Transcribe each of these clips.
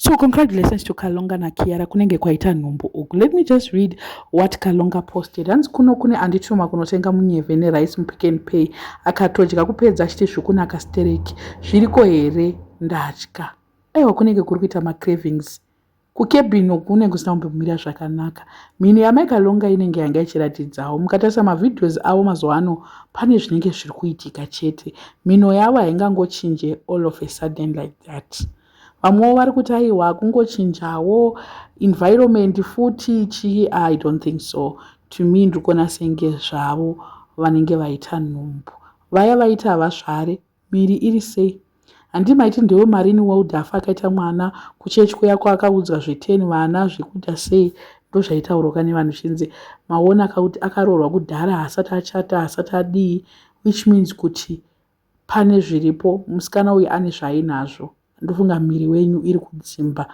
So congratulations to Kalonga na Kiara kunenge kwaita nhumbu uku. Let me just read what Kalonga posted. Hanzi kuno kune andituma kunotenga munyeve nerice muPick n Pay akatodya kupedza achiti zvikunaka stereki. Zviriko here ndatya. Aiwa kunenge kuri kuita macravings. Kukebhino kunenge kusina kumbomira zvakanaka. Mhino yamai Kalonga inenge yanga ichiratidzawo. Mukatarisa mavidheos avo mazuva ano pane zvinenge zviri kuitika chete. Mhino yavo haingangochinje all of a sudden like that. Vamwewo vari kuti aiwa kungochinjawo environment futi chii. I don't think so. To me ndikuona senge zvavo vanenge vaita nhumbu. Vaya vaita havazvare miri iri sei. Handimaiti ndewe Marine World afa akaita mwana kuchechi kuya kwaakaudzwa zve10 vana zvekuita sei ndozvaitaurwa nevanhu chinzi maona akuti akaroorwa kudhara asati achata asati adii, which means kuti pane zviripo musikana uyu ane zvaainazvo. Ndofunga miri wenyu iri kudzimba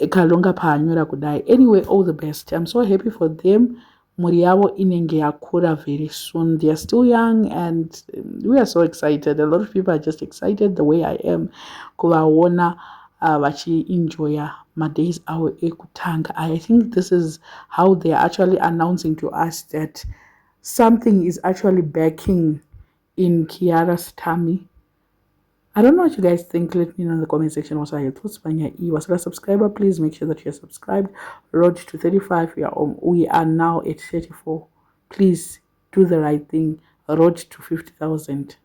Kalonga paanyora kudai. Anyway, all the best. I'm so happy for them. Mhuri yavo inenge yakura very soon. They are still young and we are so excited. A lot of people are just excited the way I am kuvaona vachi-enjoya madays avo ekutanga. I think this is how they are actually announcing to us that something is actually backing in Kiara's tummy. I don't know what you guys think. Let me know in the comment section what are your thoughts. Was a subscriber, please make sure that you're subscribed. Road to 35, we are now at 34. Please do the right thing. Road to 50,000.